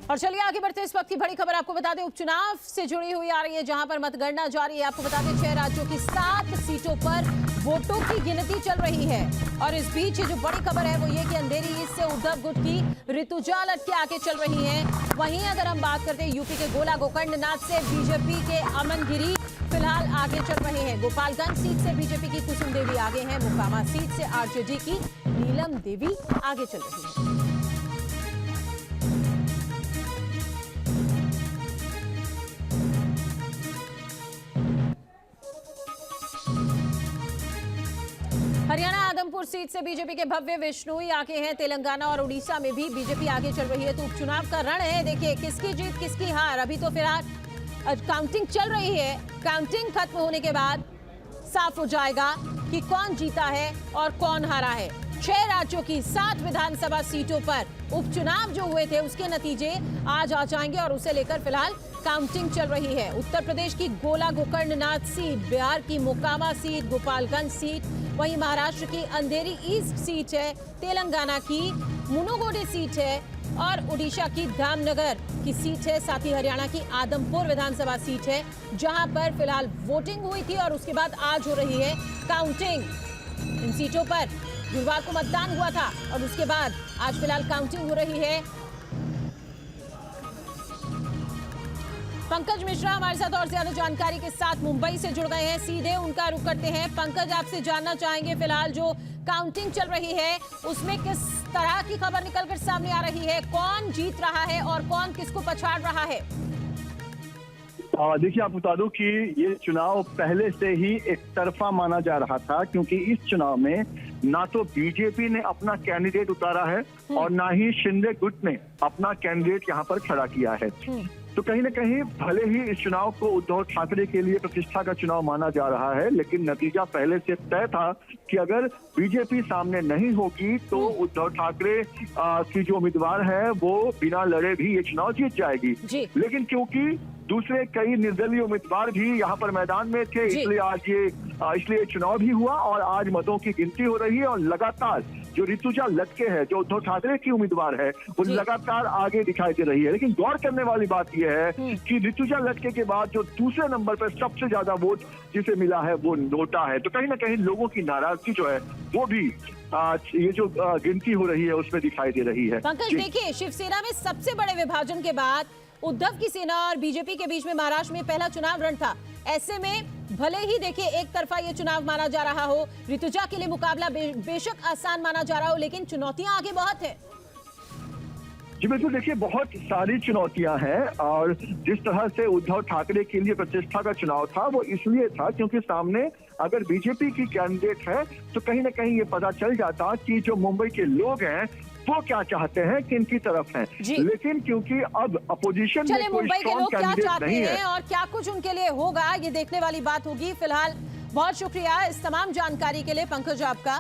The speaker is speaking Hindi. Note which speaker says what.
Speaker 1: और चलिए आगे बढ़ते इस वक्त की बड़ी खबर आपको बता दें, उपचुनाव से जुड़ी हुई आ रही है, जहां पर मतगणना जारी है। आपको बता दें 6 राज्यों की 7 सीटों पर वोटों की गिनती चल रही है। और इस बीच जो बड़ी खबर है वो ये कि अंधेरी ईस्ट से उद्धव गुट की ऋतुजा लटके आगे चल रही है। वहीं अगर हम बात करते हैं यूपी के गोला गोकर्णनाथ से बीजेपी के अमन गिरी फिलहाल आगे चल रहे हैं। गोपालगंज सीट से बीजेपी की कुसुम देवी आगे हैं। मोकामा सीट से आरजेडी की नीलम देवी आगे चल रही है। हरियाणा आदमपुर सीट से बीजेपी के भव्य विश्नोई आगे हैं। तेलंगाना और उड़ीसा में भी बीजेपी आगे चल रही है। तो उपचुनाव का रण है, देखिए किसकी जीत किसकी हार। अभी तो फिलहाल काउंटिंग चल रही है। काउंटिंग खत्म होने के बाद साफ हो जाएगा कि कौन जीता है और कौन हारा है। 6 राज्यों की 7 विधानसभा सीटों पर उपचुनाव जो हुए थे उसके नतीजे आज आ जाएंगे और उसे लेकर फिलहाल काउंटिंग चल रही है। उत्तर प्रदेश की गोला गोकर्णनाथ सीट, बिहार की मोकामा सीट, गोपालगंज सीट, वहीं महाराष्ट्र की अंधेरी ईस्ट सीट है, तेलंगाना की मुनुगोडे सीट है और उड़ीसा की धामनगर की सीट है। साथ ही हरियाणा की आदमपुर विधानसभा सीट है, जहां पर फिलहाल वोटिंग हुई थी और उसके बाद आज हो रही है काउंटिंग। इन सीटों पर गुरुवार को मतदान हुआ था और उसके बाद आज फिलहाल काउंटिंग हो रही है। पंकज मिश्रा हमारे साथ और ज्यादा जानकारी के साथ मुंबई से जुड़ गए हैं, सीधे उनका रुख करते हैं। पंकज, आपसे जानना चाहेंगे फिलहाल जो काउंटिंग चल रही है उसमें किस तरह की खबर निकलकर सामने आ रही है, कौन जीत रहा है और कौन किसको पछाड़ रहा है?
Speaker 2: देखिए, आप बता दूं कि ये चुनाव पहले से ही एक तरफा माना जा रहा था, क्योंकि इस चुनाव में ना तो बीजेपी ने अपना कैंडिडेट उतारा है और ना ही शिंदे गुट ने अपना कैंडिडेट यहाँ पर खड़ा किया है। तो कहीं ना कहीं भले ही इस चुनाव को उद्धव ठाकरे के लिए प्रतिष्ठा का चुनाव माना जा रहा है, लेकिन नतीजा पहले से तय था कि अगर बीजेपी सामने नहीं होगी तो उद्धव ठाकरे की जो उम्मीदवार है वो बिना लड़े भी ये चुनाव जीत जाएगी। लेकिन क्योंकि दूसरे कई निर्दलीय उम्मीदवार भी यहाँ पर मैदान में थे, इसलिए चुनाव भी हुआ और आज मतों की गिनती हो रही है। और लगातार जो ऋतुजा लटके है, जो उद्धव ठाकरे की उम्मीदवार है, वो लगातार आगे दिखाई दे रही है। लेकिन गौर करने वाली बात यह है कि ऋतुजा लटके के बाद जो दूसरे नंबर पर सबसे ज्यादा वोट जिसे मिला है वो नोटा है। तो कहीं ना कहीं लोगों की नाराजगी जो है वो भी ये जो गिनती हो रही है उसमें दिखाई दे रही है।
Speaker 1: पंकज, देखिए शिवसेना में सबसे बड़े विभाजन के बाद उद्धव की सेना और बीजेपी के बीच में महाराष्ट्र में पहला चुनाव रण था। ऐसे में भले ही देखिए एक तरफा ये चुनाव माना जा रहा हो, ऋतुजा के लिए मुकाबला बेशक आसान माना जा रहा हो, लेकिन चुनौतियां आगे बहुत है।
Speaker 2: जी बिल्कुल, देखिए बहुत सारी चुनौतियां हैं और जिस तरह से उद्धव ठाकरे के लिए प्रतिष्ठा का चुनाव था वो इसलिए था क्योंकि सामने अगर बीजेपी की कैंडिडेट है तो कहीं ना कहीं ये पता चल जाता कि जो मुंबई के लोग हैं वो क्या चाहते हैं, किनकी तरफ हैं। लेकिन क्योंकि अब अपोजिशन में कोई
Speaker 1: मुंबई के लोग क्या चाहते
Speaker 2: नहीं
Speaker 1: हैं और क्या कुछ उनके लिए होगा, ये देखने वाली बात होगी। फिलहाल बहुत शुक्रिया इस तमाम जानकारी के लिए पंकज आपका।